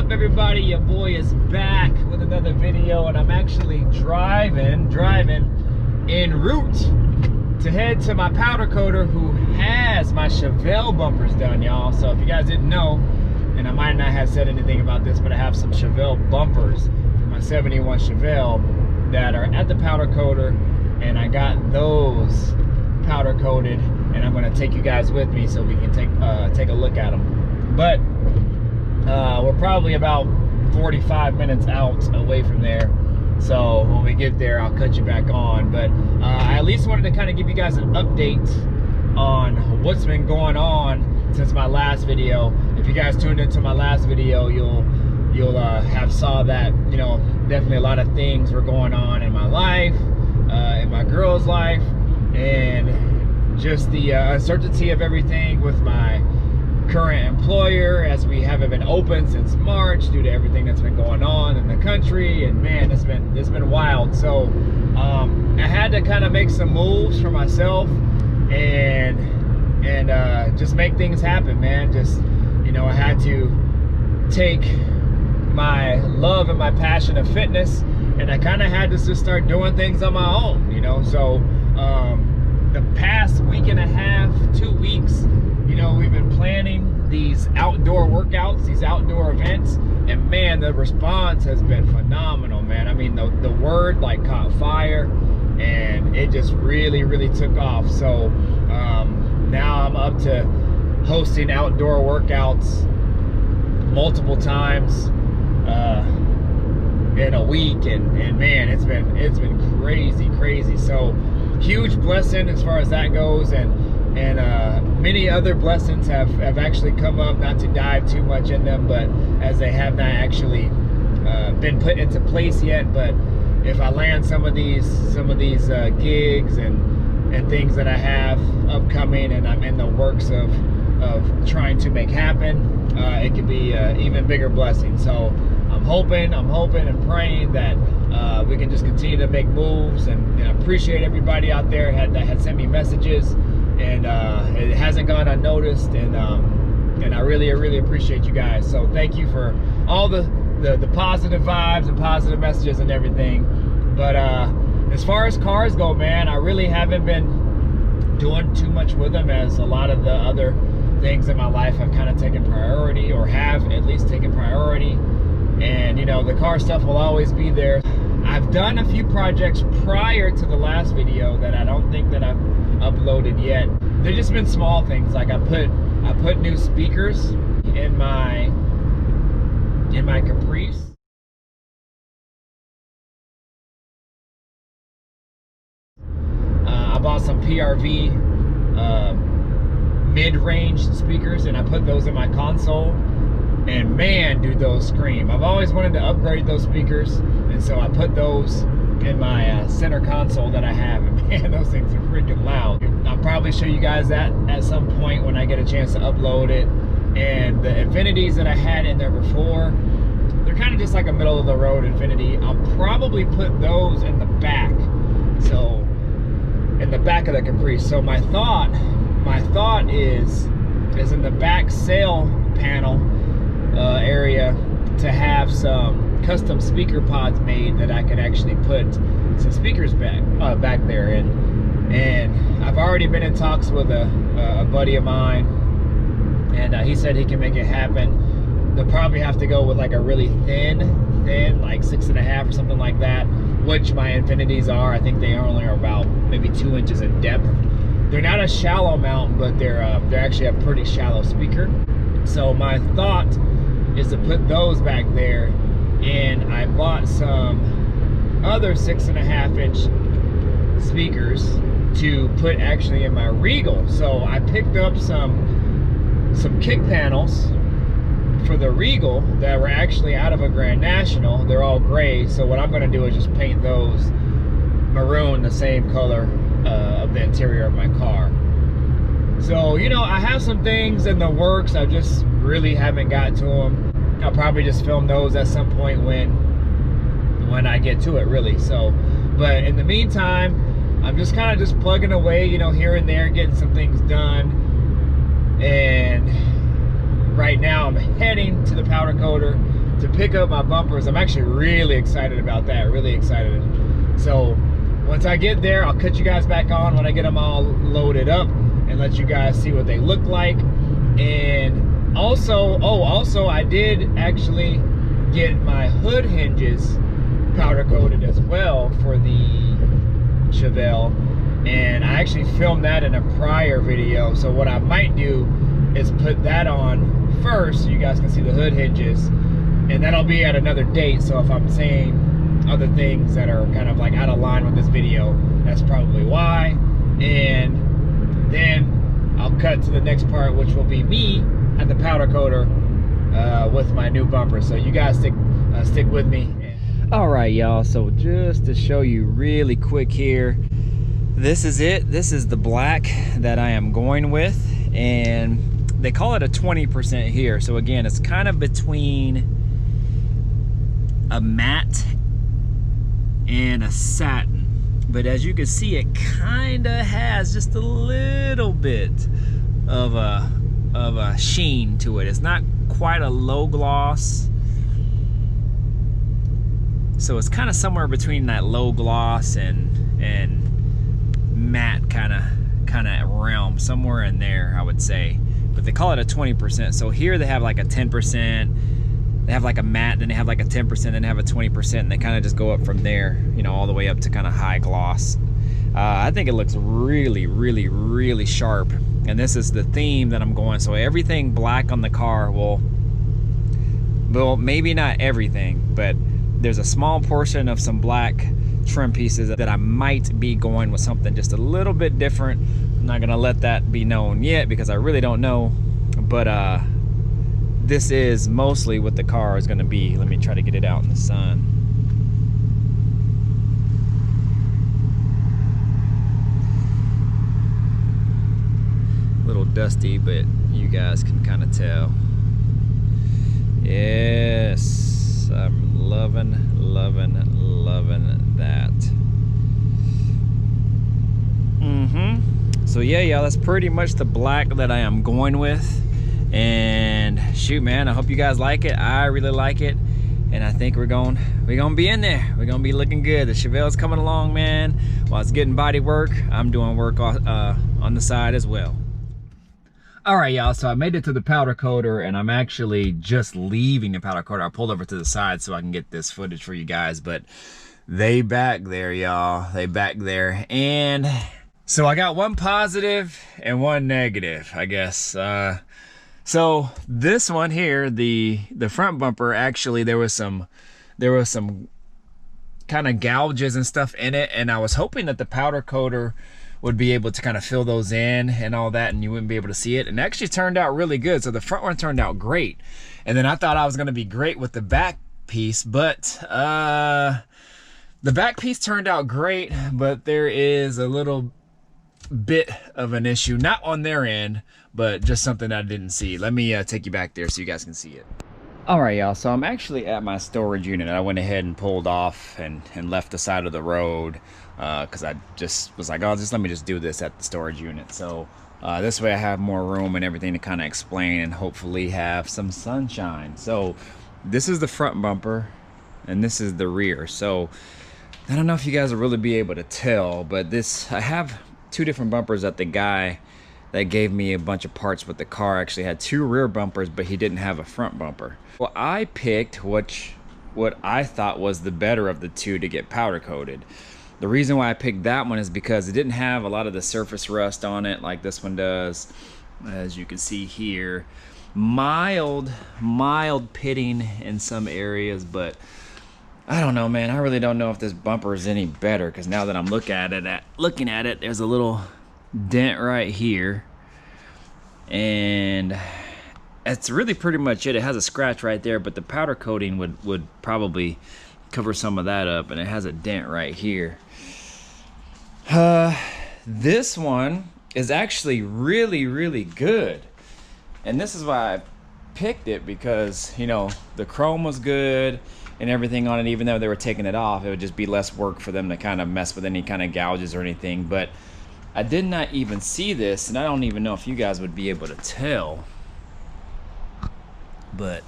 up, everybody? Your boy is back with another video, and I'm actually driving en route to head to my powder coater who has my Chevelle bumpers done, y'all. So if you guys didn't know, and I might not have said anything about this, but I have some Chevelle bumpers for my 71 Chevelle that are at the powder coater, and I got those powder coated, and I'm going to take you guys with me so we can take a look at them. But we're probably about 45 minutes out away from there, so when we get there I'll cut you back on. But I at least wanted to kind of give you guys an update on what's been going on since my last video. If you guys tuned into my last video, you'll have saw that, you know, definitely a lot of things were going on in my life, in my girl's life, and just the uncertainty of everything with my current employer, as we haven't been open since March due to everything that's been going on in the country. And man, it's been wild. So I had to kind of make some moves for myself and just make things happen, man. Just, you know, I had to take my love and my passion of fitness, and I kind of had to just start doing things on my own, you know. So the past week and a half, 2 weeks, you know, we've been planning these outdoor workouts, these outdoor events, and man, the response has been phenomenal, man. I mean, the word like caught fire, and it just really took off. So now I'm up to hosting outdoor workouts multiple times in a week, and man, it's been crazy. So huge blessing as far as that goes, and many other blessings have actually come up. Not to dive too much in them, but as they have not actually been put into place yet. But if I land some of these gigs and things that I have upcoming, and I'm in the works of trying to make happen, it could be even bigger blessing. So I'm hoping and praying that we can just continue to make moves, and I appreciate everybody out there that had sent me messages, and it hasn't gone unnoticed, and I really appreciate you guys. So thank you for all the positive vibes and positive messages and everything. But as far as cars go, man, I really haven't been doing too much with them, as a lot of the other things in my life have kind of taken priority, or have at least taken priority. And you know, the car stuff will always be there. I've done a few projects prior to the last video that I don't think that I've uploaded yet. They've just been small things, like I put new speakers in my Caprice. I bought some PRV mid-range speakers, and I put those in my console, and man, do those scream. I've always wanted to upgrade those speakers, and so I put those in my center console that I have, and man, those things are freaking loud. I'll probably show you guys that at some point when I get a chance to upload it. And the Infinities that I had in there before, they're kind of just like a middle of the road Infinity. I'll probably put those in the back, so in the back of the Caprice. So my thought is in the back sail panel area to have some custom speaker pods made that I could actually put some speakers back there. And I've already been in talks with a buddy of mine, and he said he can make it happen. They'll probably have to go with like a really thin, like 6.5 or something like that, which my Infinities are. I think they only are about maybe 2 inches in depth. They're not a shallow mount, but they're actually a pretty shallow speaker. So my thought is to put those back there, and I bought some other 6.5 inch speakers to put actually in my Regal. So I picked up some kick panels for the Regal that were actually out of a Grand National. They're all gray, so what I'm going to do is just paint those maroon, the same color of the interior of my car. So, you know, I have some things in the works. I just really haven't got to them. I'll probably just film those at some point when I get to it, really. So, but in the meantime, I'm just kind of just plugging away, you know, here and there, getting some things done. And right now I'm heading to the powder coater to pick up my bumpers. I'm actually really excited about that, really excited. So once I get there, I'll cut you guys back on when I get them all loaded up and let you guys see what they look like. And also, also I did actually get my hood hinges powder coated as well for the Chevelle, and I actually filmed that in a prior video. So what I might do is put that on first so you guys can see the hood hinges, and that'll be at another date. So if I'm saying other things that are kind of like out of line with this video, that's probably why. And then I'll cut to the next part, which will be me at the powder coater with my new bumper. So you guys stick with me. All right, y'all, so just to show you really quick here, this is it. This is the black that I am going with, and they call it a 20% here. So again, it's kind of between a matte and a satin, but as you can see, it kind of has just a little bit of a sheen to it. It's not quite a low gloss, so it's kind of somewhere between that low gloss and matte kind of realm, somewhere in there, I would say. But they call it a 20%. So here they have like a 10%, they have like a matte, then they have like a 10%, then they have a 20%, and they kind of just go up from there, you know, all the way up to kind of high gloss. I think it looks really, really, really sharp. And this is the theme that I'm going. So everything black on the car will, maybe not everything, but there's a small portion of some black trim pieces that I might be going with something just a little bit different. I'm not gonna let that be known yet because I really don't know, but this is mostly what the car is gonna be. Let me try to get it out in the sun. A little dusty, but you guys can kind of tell. Yes, I'm loving that. So yeah, y'all, that's pretty much the black that I am going with. And shoot, man, I hope you guys like it. I really like it, and I think we're gonna be in there. We're gonna be looking good. The Chevelle's coming along, man. While it's getting body work, I'm doing work on the side as well. All right, y'all, so I made it to the powder coater, and I'm actually just leaving the powder coater. I pulled over to the side so I can get this footage for you guys, but they back there, y'all. They back there. And so I got one positive and one negative, I guess. So this one here, the front bumper, actually there was some kind of gouges and stuff in it, and I was hoping that the powder coater would be able to kind of fill those in and all that, and you wouldn't be able to see it. And it actually turned out really good. So the front one turned out great. And then I thought I was gonna be great with the back piece, but the back piece turned out great, but there is a little bit of an issue, not on their end, but just something I didn't see. Let me take you back there so you guys can see it. All right, y'all, so I'm actually at my storage unit. I went ahead and pulled off and left the side of the road because I just was like, oh, let me just do this at the storage unit. So this way I have more room and everything to kind of explain and hopefully have some sunshine. So this is the front bumper and this is the rear. So I don't know if you guys will really be able to tell, but I have two different bumpers that the guy that gave me a bunch of parts with the car actually had two rear bumpers, but he didn't have a front bumper. Well, I picked what I thought was the better of the two to get powder coated. The reason why I picked that one is because it didn't have a lot of the surface rust on it like this one does. As you can see here, mild pitting in some areas, but I don't know, man. I really don't know if this bumper is any better, because now that I'm looking at it, there's a little dent right here, and that's really pretty much it. It has a scratch right there, but the powder coating would probably cover some of that up, and it has a dent right here. This one is actually really good, and this is why I picked it, because you know the chrome was good and everything on it. Even though they were taking it off, it would just be less work for them to kind of mess with any kind of gouges or anything. But I did not even see this, and I don't even know if you guys would be able to tell, but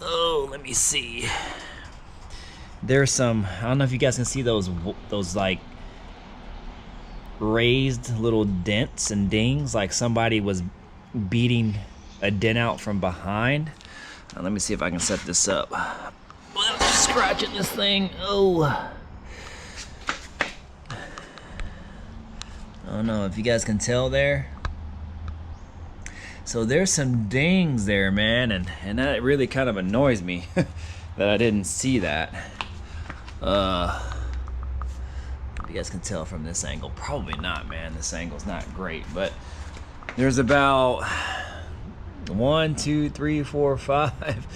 oh So let me see. There's some, I don't know if you guys can see those like raised little dents and dings, like somebody was beating a dent out from behind. Let me see if I can set this up without scratching this thing. Oh, I don't know if you guys can tell there. So there's some dings there, man, and that really kind of annoys me that I didn't see that. If you guys can tell from this angle, probably not, man. This angle's not great, but there's about 1, 2, 3, 4, 5,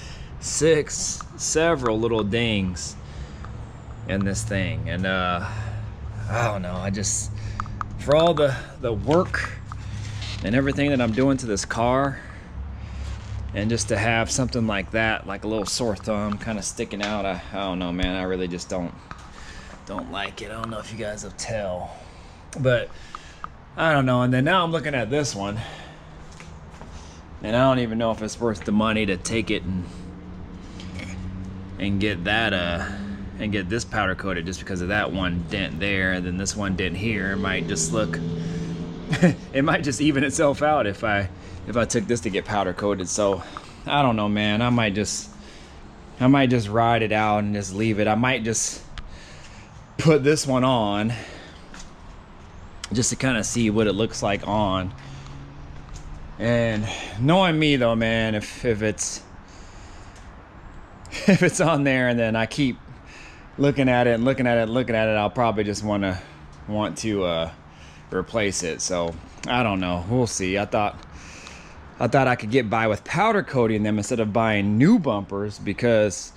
6, several little dings in this thing, and I don't know. I just, for all the work and everything that I'm doing to this car, and just to have something like that, like a little sore thumb kind of sticking out, I don't know, man. I really just don't like it. I don't know if you guys will tell, but I don't know. And then now I'm looking at this one, and I don't even know if it's worth the money to take it and get that and get this powder coated, just because of that one dent there, and then this one dent here. It might just look it might just even itself out if I took this to get powder coated. So I don't know, man. I might just ride it out and just leave it. I might just put this one on just to kind of see what it looks like on. And knowing me though, man, if it's on there and then I keep looking at it, I'll probably just want to replace it. So I don't know, we'll see. I thought I could get by with powder coating them instead of buying new bumpers, because,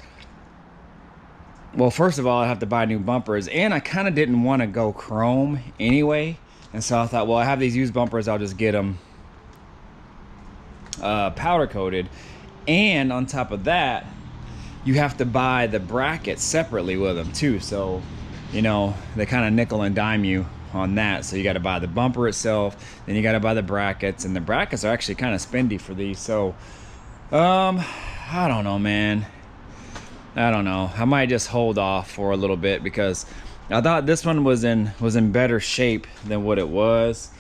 well, first of all, I have to buy new bumpers, and I kind of didn't want to go chrome anyway. And so I thought, well, I have these used bumpers, I'll just get them powder coated. And on top of that, you have to buy the brackets separately with them too. So, you know, they kind of nickel and dime you on that. So you got to buy the bumper itself, then you got to buy the brackets, and the brackets are actually kind of spendy for these. So I don't know, man. I don't know. I might just hold off for a little bit, because I thought this one was in better shape than what it was.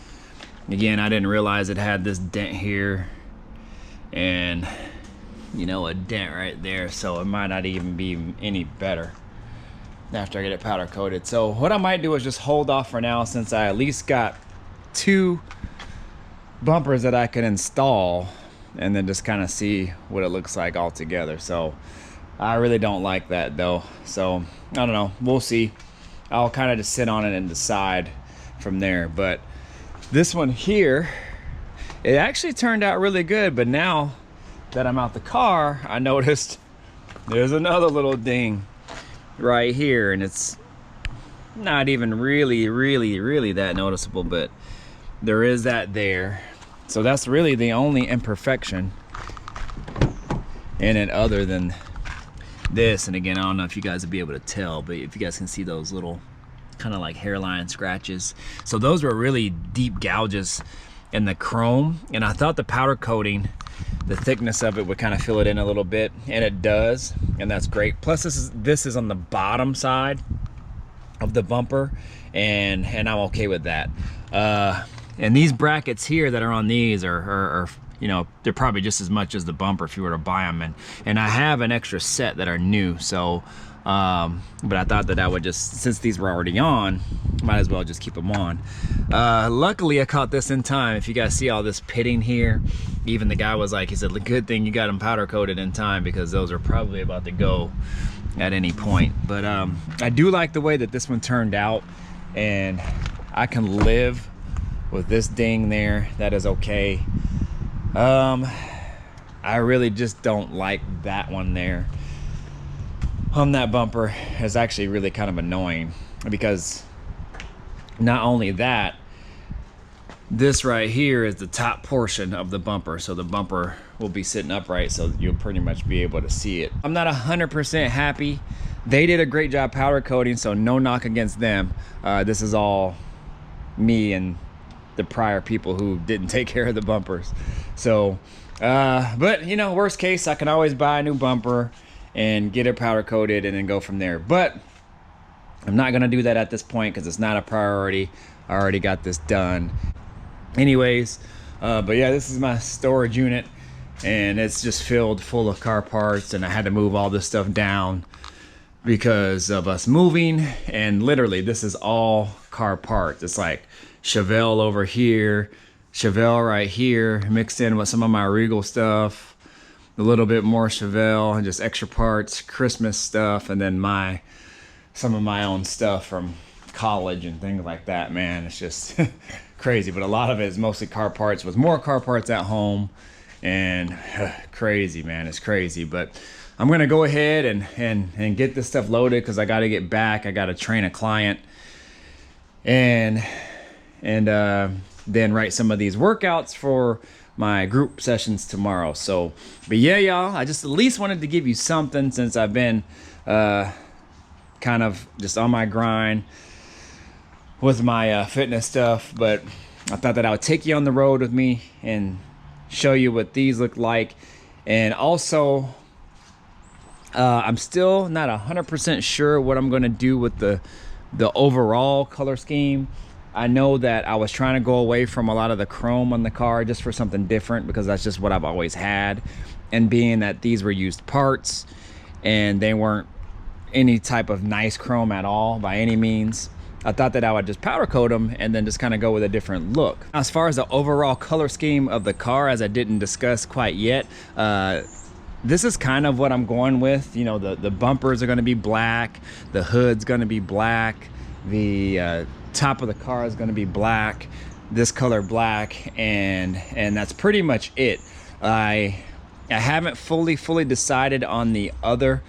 Again, I didn't realize it had this dent here and, you know, a dent right there, so it might not even be any better after I get it powder coated. So what I might do is just hold off for now, since I at least got 2 bumpers that I can install, and then just kind of see what it looks like all together. So I really don't like that though, so I don't know, we'll see. I'll kind of just sit on it and decide from there. But this one here, it actually turned out really good, but now that I'm out the car, I noticed there's another little ding right here, and it's not even really that noticeable, but there is that there. So that's really the only imperfection in it, other than this. And again, I don't know if you guys will be able to tell, but if you guys can see those little kind of like hairline scratches, so those were really deep gouges in the chrome, and I thought the powder coating, the thickness of it, would kind of fill it in a little bit, and it does, and that's great. Plus this is on the bottom side of the bumper, and I'm okay with that. And these brackets here that are on these are you know, they're probably just as much as the bumper if you were to buy them, and I have an extra set that are new. So but I thought that I would just, since these were already on, might as well just keep them on. Luckily I caught this in time. If you guys see all this pitting here, even the guy was like, he said, good thing you got them powder coated in time, because those are probably about to go at any point. But I do like the way that this one turned out, and I can live with this ding there. That is okay. I really just don't like that one there on that bumper. Is actually really kind of annoying, because not only that, this right here is the top portion of the bumper, so the bumper will be sitting upright, so you'll pretty much be able to see it. I'm not 100% happy. They did a great job powder coating, so no knock against them. This is all me and the prior people who didn't take care of the bumpers. So but you know, worst case, I can always buy a new bumper and get it powder coated and then go from there. But I'm not gonna do that at this point because it's not a priority. I already got this done. Anyways, but yeah, this is my storage unit, and it's just filled full of car parts, and I had to move all this stuff down because of us moving. And literally this is all car parts. It's like Chevelle over here, Chevelle right here, mixed in with some of my Regal stuff, a little bit more Chevelle, and just extra parts, Christmas stuff, and then some of my own stuff from college and things like that. Man, it's just crazy. But a lot of it is mostly car parts, with more car parts at home, and crazy, man, it's crazy. But I'm gonna go ahead and get this stuff loaded because I got to get back. I got to train a client and then write some of these workouts for my group sessions tomorrow. So, but yeah, y'all, I just at least wanted to give you something since I've been kind of just on my grind with my fitness stuff. But I thought that I would take you on the road with me and show you what these look like. And also, I'm still not 100% sure what I'm gonna do with the overall color scheme. I know that I was trying to go away from a lot of the chrome on the car just for something different, because that's just what I've always had. And being that these were used parts and they weren't any type of nice chrome at all by any means, I thought that I would just powder coat them and then just kind of go with a different look. As far as the overall color scheme of the car, as I didn't discuss quite yet, this is kind of what I'm going with. You know, the bumpers are going to be black, the hood's going to be black, the top of the car is going to be black, this color black, and that's pretty much it. I haven't fully decided on the other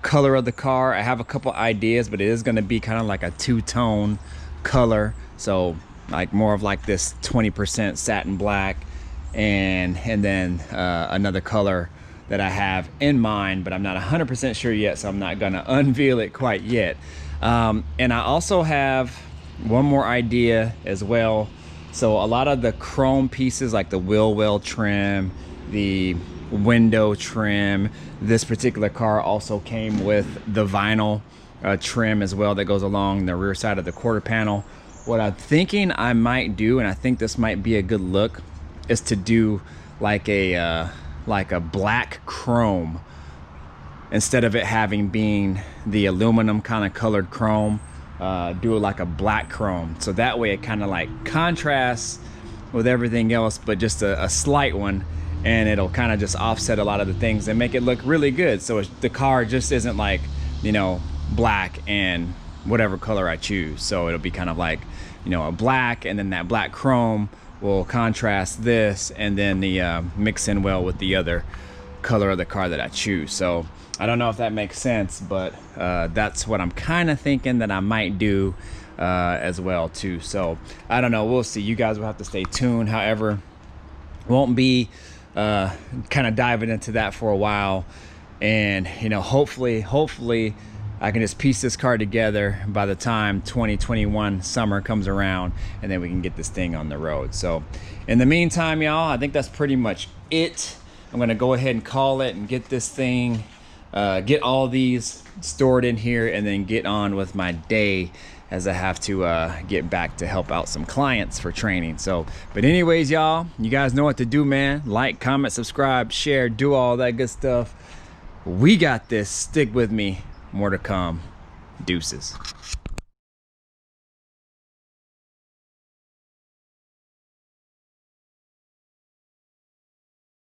color of the car. I have a couple ideas, but it is going to be kind of like a two-tone color, so like more of like this 20% satin black, and then another color that I have in mind, but I'm not 100% sure yet, so I'm not gonna unveil it quite yet. And I also have one more idea as well. So a lot of the chrome pieces, like the wheel well trim, the window trim, this particular car also came with the vinyl trim as well that goes along the rear side of the quarter panel. What I'm thinking I might do, and I think this might be a good look, is to do like a black chrome instead of it having being the aluminum kind of colored chrome. Do it like a black chrome, so that way it kind of like contrasts with everything else, but just a slight one, and it'll kind of just offset a lot of the things and make it look really good. So the car just isn't like, you know, black and whatever color I choose. So it'll be kind of like, you know, a black, and then that black chrome will contrast this, and then the mix in well with the other color of the car that I choose. So I don't know if that makes sense, but that's what I'm kind of thinking that I might do as well too. So I don't know, we'll see. You guys will have to stay tuned. However, won't be kind of diving into that for a while, and you know, hopefully I can just piece this car together by the time 2021 summer comes around, and then we can get this thing on the road. So in the meantime, y'all, I think that's pretty much it. I'm gonna go ahead and call it and get this thing, get all these stored in here, and then get on with my day, as I have to get back to help out some clients for training. So, but anyways, y'all, you guys know what to do, man. Like, comment, subscribe, share, do all that good stuff. We got this. Stick with me. More to come. Deuces.